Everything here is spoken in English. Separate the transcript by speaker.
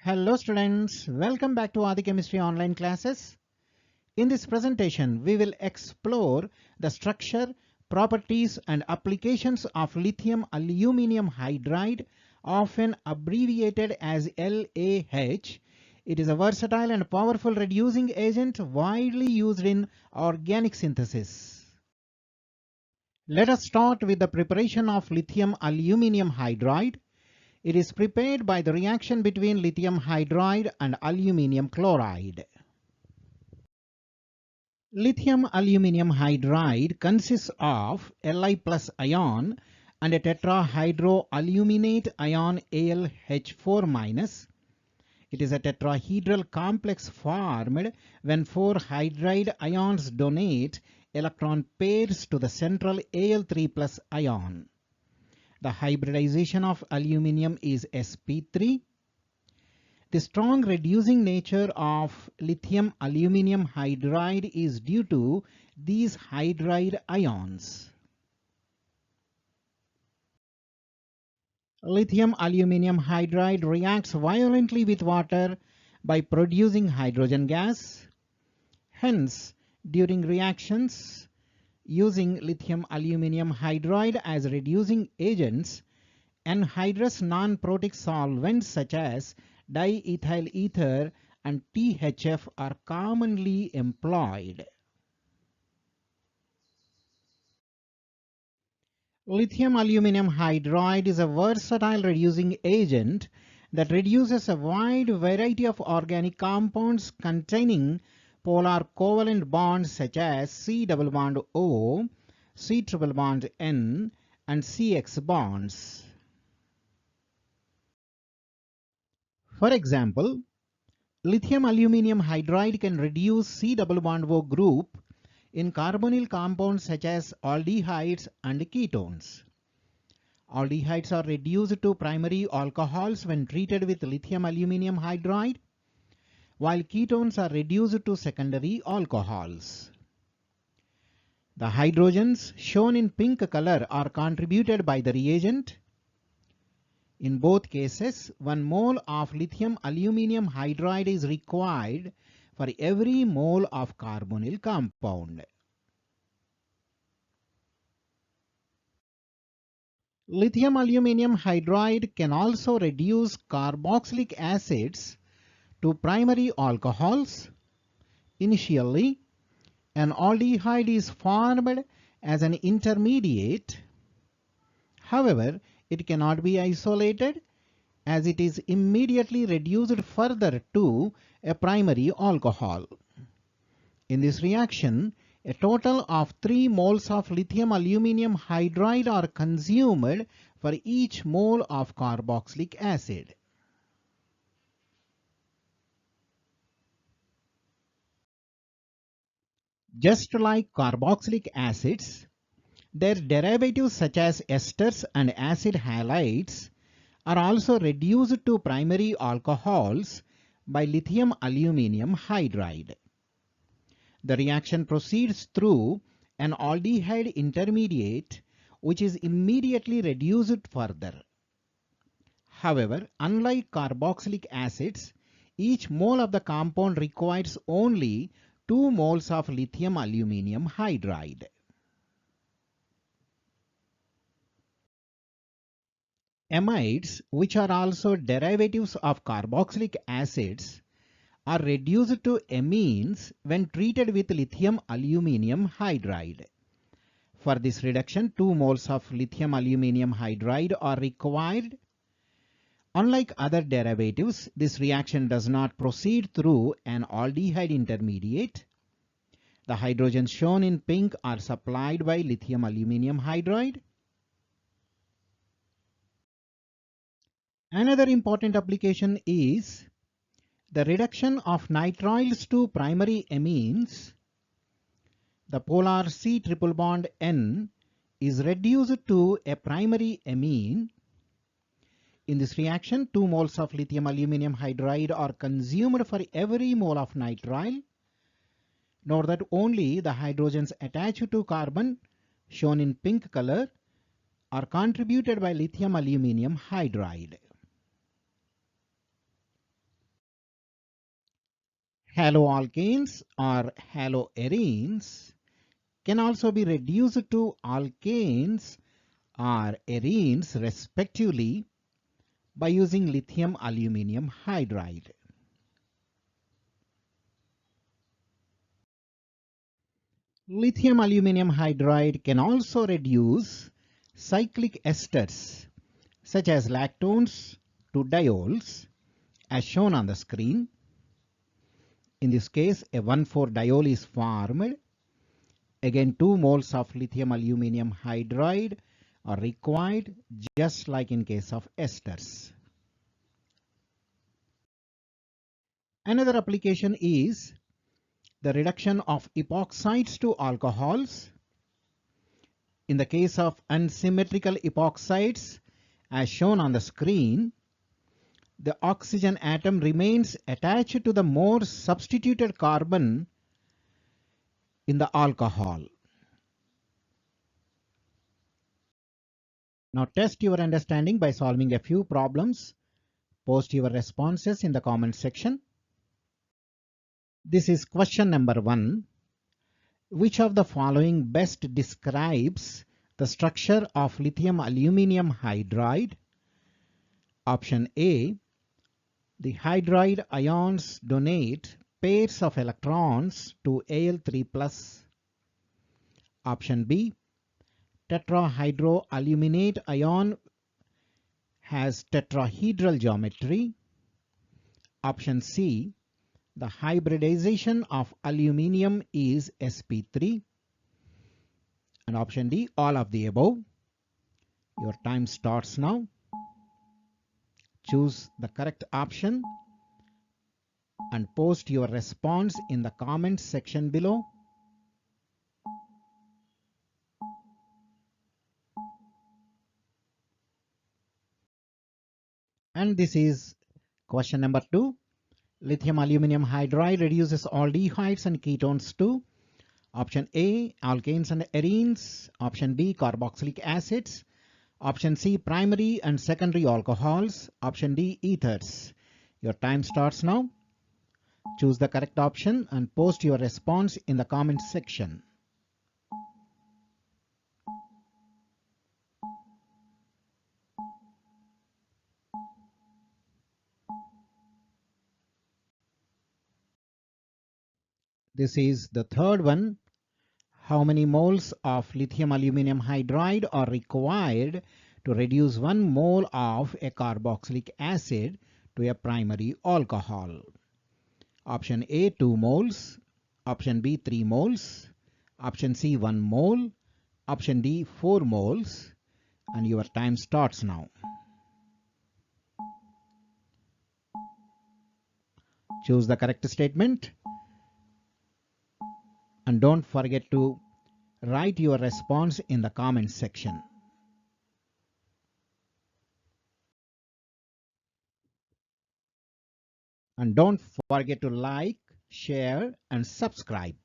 Speaker 1: Hello students, welcome back to Adi Chemistry online classes. In this presentation, we will explore the structure, properties and applications of lithium aluminium hydride, often abbreviated as LAH. It is a versatile and powerful reducing agent widely used in organic synthesis. Let us start with the preparation of lithium aluminium hydride. It is prepared by the reaction between lithium hydride and aluminium chloride. Lithium aluminium hydride consists of Li plus ion and a tetrahydroaluminate ion AlH4-. It is a tetrahedral complex formed when 4 hydride ions donate electron pairs to the central Al3 plus ion. The hybridization of aluminium is sp3. The strong reducing nature of lithium aluminium hydride is due to these hydride ions. Lithium aluminium hydride reacts violently with water by producing hydrogen gas. Hence, during reactions using lithium aluminium hydride as reducing agents, anhydrous non-protic solvents such as diethyl ether and THF are commonly employed. Lithium aluminium hydride is a versatile reducing agent that reduces a wide variety of organic compounds containing polar covalent bonds such as C double bond O, C triple bond N, and CX bonds. For example, lithium aluminium hydride can reduce C double bond O group in carbonyl compounds such as aldehydes and ketones. Aldehydes are reduced to primary alcohols when treated with lithium aluminium hydride, while ketones are reduced to secondary alcohols. The hydrogens shown in pink color are contributed by the reagent. In both cases, 1 mole of lithium aluminium hydride is required for every mole of carbonyl compound. Lithium aluminium hydride can also reduce carboxylic acids to primary alcohols. Initially, an aldehyde is formed as an intermediate. However, it cannot be isolated as it is immediately reduced further to a primary alcohol. In this reaction, a total of 3 moles of lithium aluminium hydride are consumed for each mole of carboxylic acid. Just like carboxylic acids, their derivatives such as esters and acid halides are also reduced to primary alcohols by lithium aluminium hydride. The reaction proceeds through an aldehyde intermediate which is immediately reduced further. However, unlike carboxylic acids, each mole of the compound requires only 2 moles of lithium aluminium hydride. Amides, which are also derivatives of carboxylic acids, are reduced to amines when treated with lithium aluminium hydride. For this reduction, 2 moles of lithium aluminium hydride are required. Unlike other derivatives, this reaction does not proceed through an aldehyde intermediate. The hydrogens shown in pink are supplied by lithium aluminium hydride. Another important application is the reduction of nitriles to primary amines. The polar C triple bond N is reduced to a primary amine. In this reaction, 2 moles of lithium aluminium hydride are consumed for every mole of nitrile. Note that only the hydrogens attached to carbon, shown in pink color, are contributed by lithium aluminium hydride. Haloalkanes or haloarenes can also be reduced to alkanes or arenes respectively by using lithium aluminium hydride. Lithium aluminium hydride can also reduce cyclic esters such as lactones to diols as shown on the screen. In this case, a 1,4-diol is formed. Again, 2 moles of lithium aluminium hydride are required, just like in case of esters. Another application is the reduction of epoxides to alcohols. In the case of unsymmetrical epoxides, as shown on the screen, the oxygen atom remains attached to the more substituted carbon in the alcohol. Now test your understanding by solving a few problems. Post your responses in the comment section. This is question number 1. Which of the following best describes the structure of lithium aluminium hydride? Option A. The hydride ions donate pairs of electrons to Al3+. Option B. Tetrahydroaluminate ion has tetrahedral geometry. Option C. The hybridization of aluminium is sp3. And option D, all of the above. Your time starts now. Choose the correct option and post your response in the comments section below. And this is question number 2. Lithium aluminium hydride reduces aldehydes and ketones to option A, alkanes and arenes. Option B, carboxylic acids. Option C, primary and secondary alcohols. Option D, ethers. Your time starts now. Choose the correct option and post your response in the comments section. This is the third one. How many moles of lithium aluminium hydride are required to reduce 1 mole of a carboxylic acid to a primary alcohol? Option A, 2 moles. Option B, 3 moles. Option C, 1 mole. Option D, 4 moles. And your time starts now. Choose the correct statement. And don't forget to write your response in the comments section. And don't forget to like, share, and subscribe.